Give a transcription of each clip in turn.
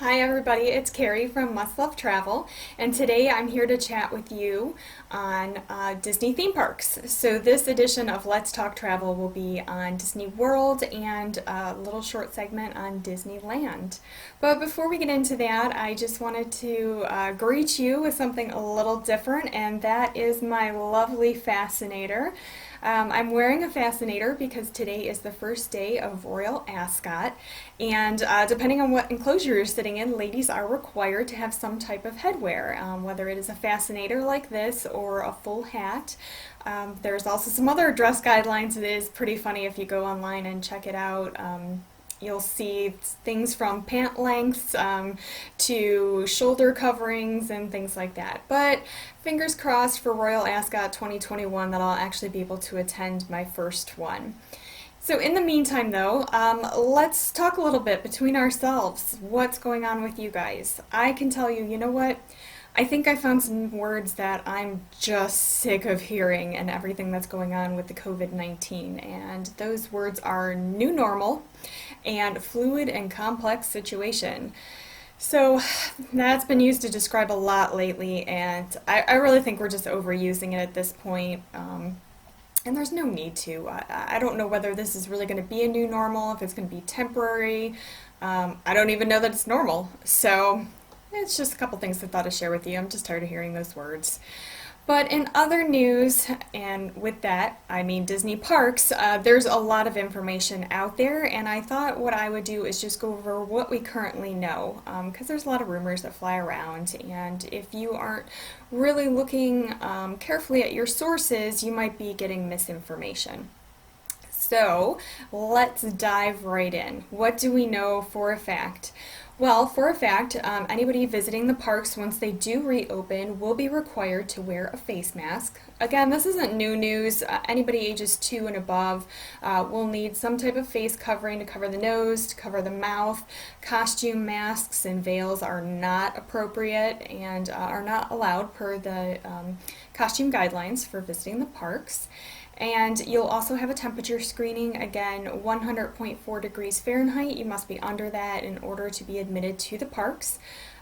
Hi everybody, it's Carrie from Must Love Travel, and today I'm here to chat with you on Disney theme parks. So this edition of Let's Talk Travel will be on Disney World and a little short segment on Disneyland. But before we get into that, I just wanted to greet you with something a little different, and that is my lovely fascinator. I'm wearing a fascinator because today is the first day of Royal Ascot, and depending on what enclosure you're sitting in, ladies are required to have some type of headwear, whether it is a fascinator like this or a full hat. There's also some other dress guidelines. It is pretty funny if you go online and check it out. You'll see things from pant lengths to shoulder coverings and things like that. But fingers crossed for Royal Ascot 2021 that I'll actually be able to attend my first one. So in the meantime though, let's talk a little bit between ourselves. What's going on with you guys? I can tell you, you know what? I think I found some words that I'm just sick of hearing and everything that's going on with the COVID-19. And those words are new normal and fluid and complex situation. So that's been used to describe a lot lately, and I really think we're just overusing it at this point. And there's no need to. I don't know whether this is really going to be a new normal, if it's going to be temporary. I don't even know that it's normal. So it's just a couple things I thought I'd share with you. I'm just tired of hearing those words. But in other news, and with that, I mean Disney parks, there's a lot of information out there, and I thought what I would do is just go over what we currently know, because there's a lot of rumors that fly around, and if you aren't really looking carefully at your sources, you might be getting misinformation. So let's dive right in. What do we know for a fact? Well, for a fact, anybody visiting the parks once they do reopen will be required to wear a face mask. Again, this isn't new news. Anybody ages 2 and above will need some type of face covering to cover the nose, to cover the mouth. Costume masks and veils are not appropriate and are not allowed per the costume guidelines for visiting the parks. And you'll also have a temperature screening, again 100.4 degrees Fahrenheit. You must be under that in order to be admitted to the parks.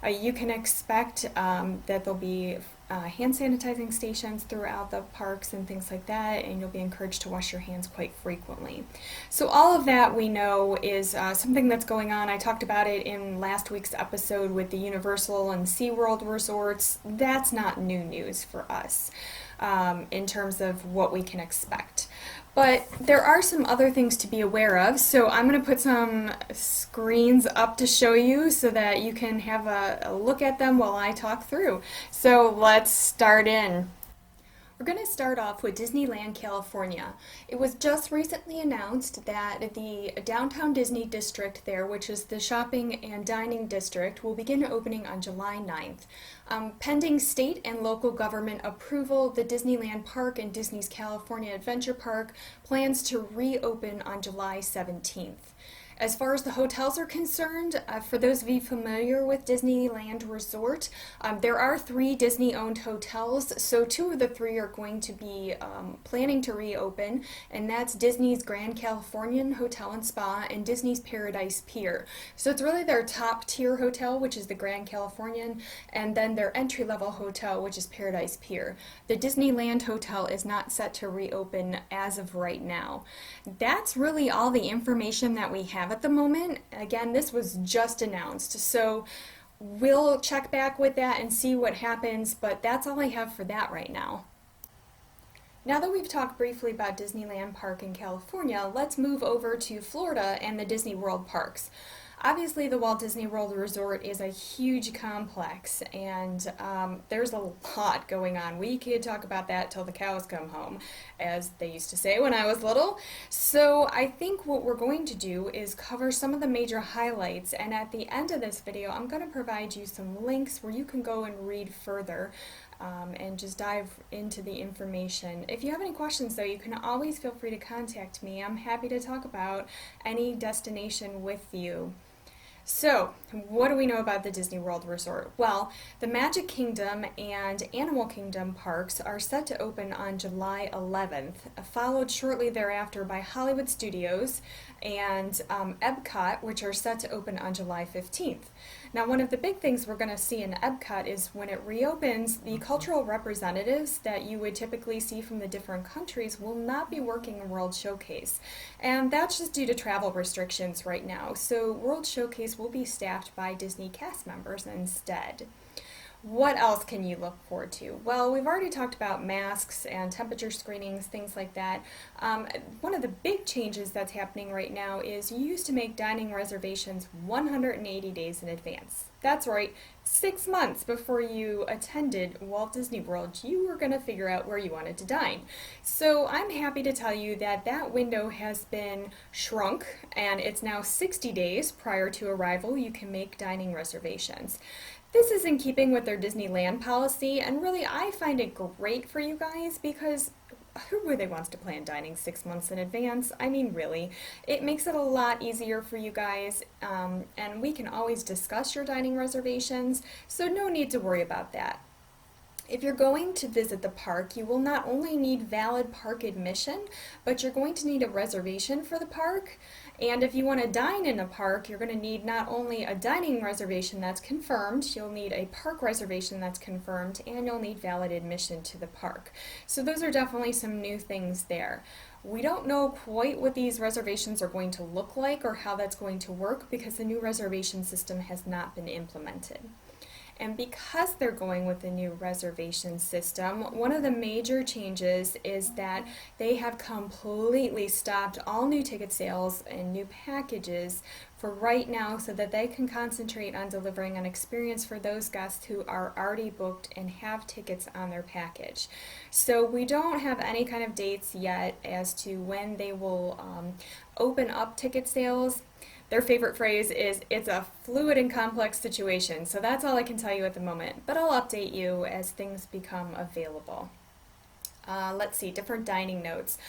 You can expect that there'll be hand sanitizing stations throughout the parks and things like that, and you'll be encouraged to wash your hands quite frequently. So all of that we know is something that's going on. I talked about it in last week's episode with the Universal and SeaWorld resorts. That's not new news for us in terms of what we can expect. But there are some other things to be aware of, so I'm going to put some screens up to show you so that you can have a look at them while I talk through. So let's start in. We're going to start off with Disneyland California. It was just recently announced that the downtown Disney district there, which is the shopping and dining district, will begin opening on July 9th. Pending state and local government approval, the Disneyland Park and Disney's California Adventure Park plans to reopen on July 17th. As far as the hotels are concerned, for those of you familiar with Disneyland Resort, there are 3 Disney-owned hotels, so 2 of the 3 are going to be planning to reopen, and that's Disney's Grand Californian Hotel and Spa and Disney's Paradise Pier. So it's really their top-tier hotel, which is the Grand Californian, and then their entry-level hotel, which is Paradise Pier. The Disneyland Hotel is not set to reopen as of right now. That's really all the information that we have at the moment. Again, this was just announced, so we'll check back with that and see what happens, but that's all I have for that right now. Now that we've talked briefly about Disneyland Park in California, let's move over to Florida and the Disney World parks. Obviously, the Walt Disney World Resort is a huge complex, and there's a lot going on. We could talk about that till the cows come home, as they used to say when I was little. So I think what we're going to do is cover some of the major highlights, and at the end of this video, I'm going to provide you some links where you can go and read further and just dive into the information. If you have any questions, though, you can always feel free to contact me. I'm happy to talk about any destination with you. So, what do we know about the Disney World Resort? Well, the Magic Kingdom and Animal Kingdom parks are set to open on July 11th, followed shortly thereafter by Hollywood Studios and Epcot, which are set to open on July 15th. Now, one of the big things we're going to see in Epcot is when it reopens, the cultural representatives that you would typically see from the different countries will not be working in World Showcase. And that's just due to travel restrictions right now. So World Showcase will be staffed by Disney cast members instead. What else can you look forward to? Well, we've already talked about masks and temperature screenings, things like that. One of the big changes that's happening right now is you used to make dining reservations 180 days in advance. That's right, 6 months before you attended Walt Disney World, you were going to figure out where you wanted to dine. So I'm happy to tell you that that window has been shrunk, and it's now 60 days prior to arrival you can make dining reservations. This is in keeping with their Disneyland policy, and really I find it great for you guys because who really wants to plan dining 6 months in advance? I mean, really. It makes it a lot easier for you guys, and we can always discuss your dining reservations, so no need to worry about that. If you're going to visit the park, you will not only need valid park admission, but you're going to need a reservation for the park. And if you want to dine in a park, you're going to need not only a dining reservation that's confirmed, you'll need a park reservation that's confirmed, and you'll need valid admission to the park. So those are definitely some new things there. We don't know quite what these reservations are going to look like or how that's going to work because the new reservation system has not been implemented. And because they're going with the new reservation system, one of the major changes is that they have completely stopped all new ticket sales and new packages for right now so that they can concentrate on delivering an experience for those guests who are already booked and have tickets on their package. So we don't have any kind of dates yet as to when they will open up ticket sales. Their favorite phrase is, it's a fluid and complex situation, so that's all I can tell you at the moment, but I'll update you as things become available. Let's see, different dining notes.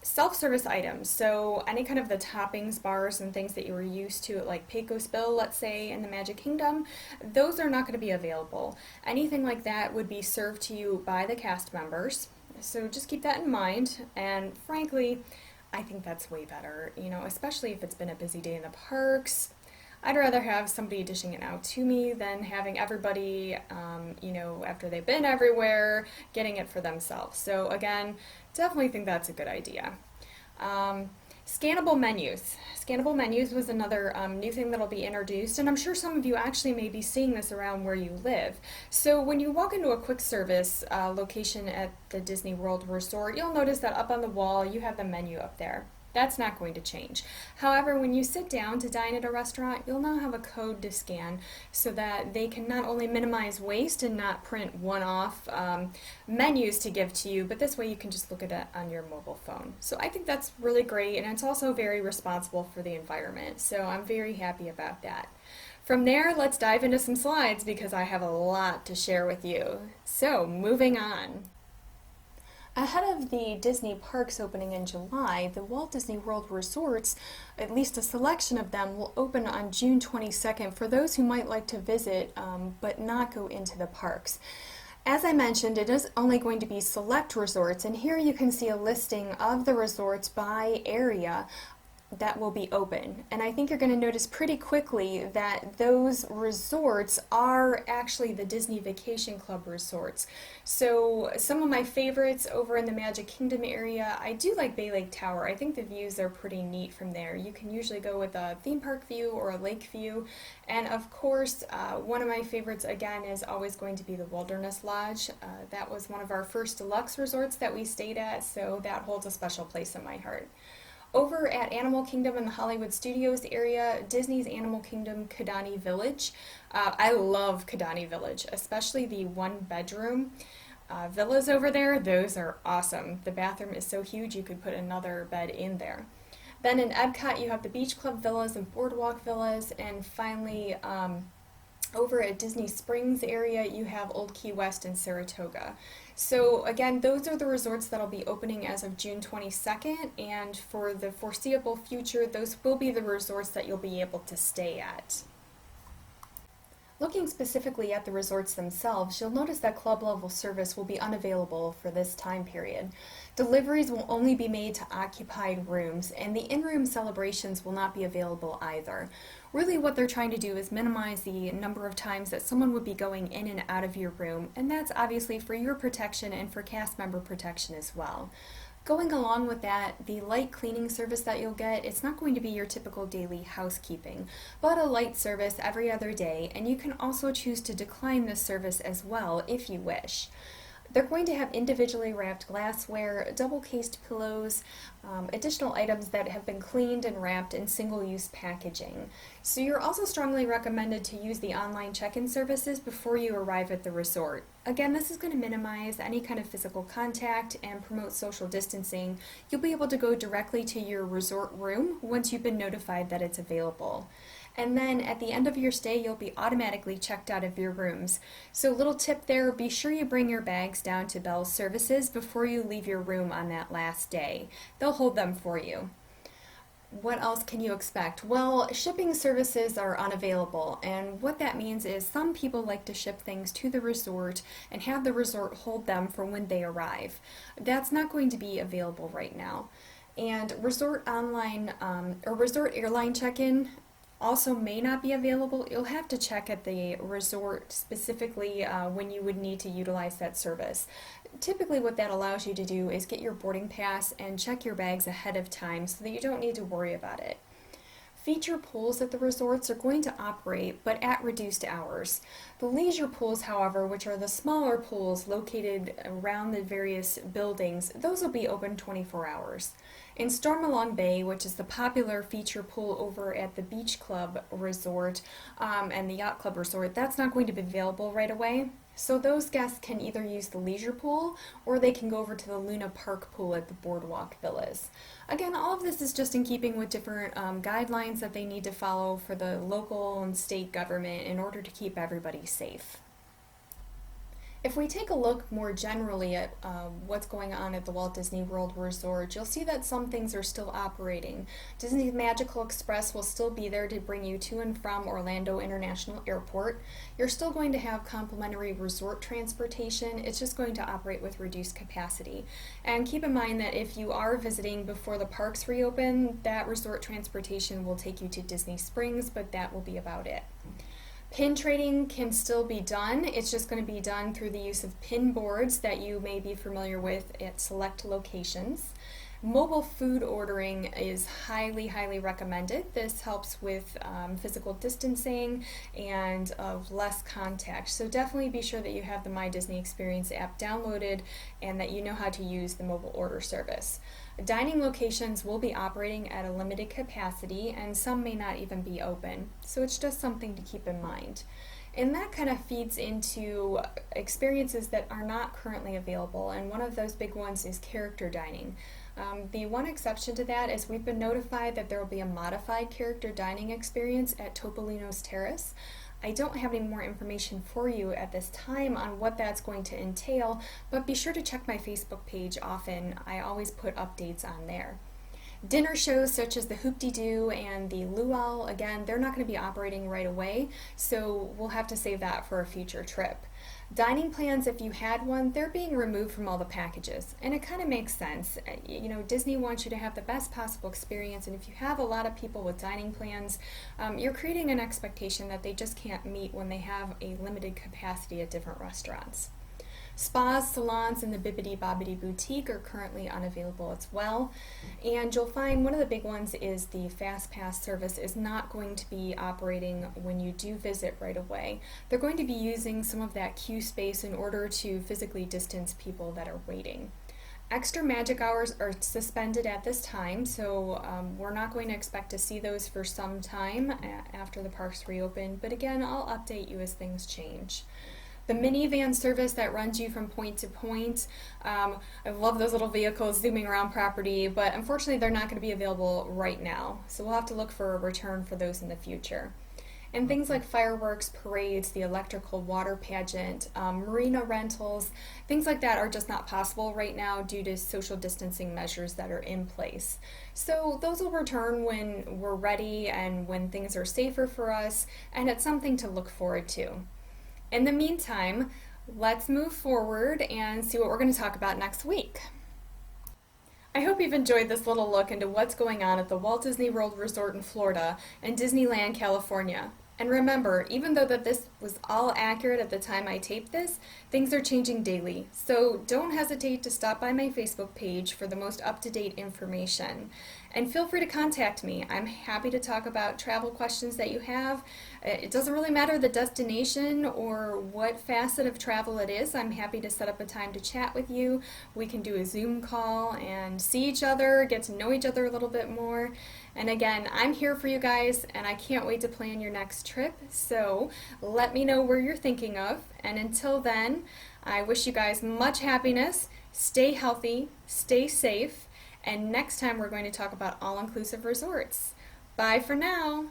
Self-service items, so any kind of the toppings, bars, and things that you were used to, like Pecos Bill, let's say, in the Magic Kingdom, those are not going to be available. Anything like that would be served to you by the cast members, so just keep that in mind, and frankly, I think that's way better, especially if it's been a busy day in the parks. I'd rather have somebody dishing it out to me than having everybody, after they've been everywhere, getting it for themselves. So again, definitely think that's a good idea. Scannable menus. Scannable menus was another new thing that'll be introduced, and I'm sure some of you actually may be seeing this around where you live. So when you walk into a quick service location at the Disney World Resort, you'll notice that up on the wall you have the menu up there. That's not going to change. However, when you sit down to dine at a restaurant, you'll now have a code to scan so that they can not only minimize waste and not print one-off menus to give to you, but this way you can just look at it on your mobile phone. So I think that's really great, and it's also very responsible for the environment. So I'm very happy about that. From there, let's dive into some slides because I have a lot to share with you. So moving on. Ahead of the Disney parks opening in July, the Walt Disney World Resorts, at least a selection of them, will open on June 22nd for those who might like to visit but not go into the parks. As I mentioned, it is only going to be select resorts, and here you can see a listing of the resorts by area that will be open. And I think you're going to notice pretty quickly that those resorts are actually the Disney Vacation Club resorts. So some of my favorites over in the Magic Kingdom area, I do like Bay Lake Tower. I think the views are pretty neat from there. You can usually go with a theme park view or a lake view. And of course, one of my favorites again is always going to be the Wilderness Lodge. That was one of our first deluxe resorts that we stayed at, so that holds a special place in my heart. Over at Animal Kingdom in the Hollywood Studios area, Disney's Animal Kingdom Kidani Village. I love Kidani Village, especially the one-bedroom villas over there. Those are awesome. The bathroom is so huge you could put another bed in there. Then in Epcot you have the Beach Club villas and Boardwalk villas, and finally Over at Disney Springs area, you have Old Key West and Saratoga. So again, those are the resorts that'll be opening as of June 22nd, and for the foreseeable future, those will be the resorts that you'll be able to stay at. Looking specifically at the resorts themselves, you'll notice that club level service will be unavailable for this time period. Deliveries will only be made to occupied rooms, and the in-room celebrations will not be available either. Really what they're trying to do is minimize the number of times that someone would be going in and out of your room, and that's obviously for your protection and for cast member protection as well. Going along with that, the light cleaning service that you'll get, it's not going to be your typical daily housekeeping, but a light service every other day, and you can also choose to decline this service as well if you wish. They're going to have individually wrapped glassware, double-cased pillows, additional items that have been cleaned and wrapped in single-use packaging. So you're also strongly recommended to use the online check-in services before you arrive at the resort. Again, this is going to minimize any kind of physical contact and promote social distancing. You'll be able to go directly to your resort room once you've been notified that it's available. And then at the end of your stay, you'll be automatically checked out of your rooms. So little tip there, be sure you bring your bags down to Bell's Services before you leave your room on that last day. They'll hold them for you. What else can you expect? Well, shipping services are unavailable, and what that means is some people like to ship things to the resort and have the resort hold them for when they arrive. That's not going to be available right now. And resort online or resort airline check-in also may not be available. You'll have to check at the resort specifically when you would need to utilize that service. Typically what that allows you to do is get your boarding pass and check your bags ahead of time so that you don't need to worry about it. Feature pools at the resorts are going to operate, but at reduced hours. The leisure pools, however, which are the smaller pools located around the various buildings, those will be open 24 hours. In Stormalong Bay, which is the popular feature pool over at the Beach Club Resort and the Yacht Club Resort, that's not going to be available right away. So those guests can either use the leisure pool or they can go over to the Luna Park pool at the Boardwalk Villas. Again, all of this is just in keeping with different guidelines that they need to follow for the local and state government in order to keep everybody safe. If we take a look more generally at what's going on at the Walt Disney World Resort, you'll see that some things are still operating. Disney's Magical Express will still be there to bring you to and from Orlando International Airport. You're still going to have complimentary resort transportation. It's just going to operate with reduced capacity. And keep in mind that if you are visiting before the parks reopen, that resort transportation will take you to Disney Springs, but that will be about it. Pin trading can still be done. It's just going to be done through the use of pin boards that you may be familiar with at select locations. Mobile food ordering is highly recommended. This helps with physical distancing and less contact. So definitely be sure that you have the My Disney Experience app downloaded and that you know how to use the mobile order service. Dining locations will be operating at a limited capacity and some may not even be open. So it's just something to keep in mind. And that kind of feeds into experiences that are not currently available, and one of those big ones is character dining. The one exception to that is we've been notified that there will be a modified character dining experience at Topolino's Terrace. I don't have any more information for you at this time on what that's going to entail, but be sure to check my Facebook page often. I always put updates on there. Dinner shows such as the Hoop-de-Doo and the Luau, again, they're not going to be operating right away, so we'll have to save that for a future trip. Dining plans, if you had one, they're being removed from all the packages, and it kind of makes sense. You know, Disney wants you to have the best possible experience, and if you have a lot of people with dining plans, you're creating an expectation that they just can't meet when they have a limited capacity at different restaurants. Spas, salons, and the Bibbidi Bobbidi Boutique are currently unavailable as well. And you'll find one of the big ones is the Fast Pass service is not going to be operating when you do visit right away. They're going to be using some of that queue space in order to physically distance people that are waiting. Extra magic hours are suspended at this time, so we're not going to expect to see those for some time after the parks reopen, but again, I'll update you as things change. The minivan service that runs you from point to point, I love those little vehicles zooming around property, but unfortunately they're not going to be available right now, so we'll have to look for a return for those in the future. And things like fireworks, parades, the electrical water pageant, marina rentals, things like that are just not possible right now due to social distancing measures that are in place. So those will return when we're ready and when things are safer for us, and it's something to look forward to. In the meantime, let's move forward and see what we're going to talk about next week. I hope you've enjoyed this little look into what's going on at the Walt Disney World Resort in Florida and Disneyland California. And remember, even though that this was all accurate at the time I taped this, things are changing daily. So don't hesitate to stop by my Facebook page for the most up-to-date information. And feel free to contact me. I'm happy to talk about travel questions that you have. It doesn't really matter the destination or what facet of travel it is. I'm happy to set up a time to chat with you. We can do a Zoom call and see each other, get to know each other a little bit more. And again, I'm here for you guys, and I can't wait to plan your next trip. So let me know where you're thinking of. And until then, I wish you guys much happiness. Stay healthy, stay safe. And next time we're going to talk about all-inclusive resorts. Bye for now.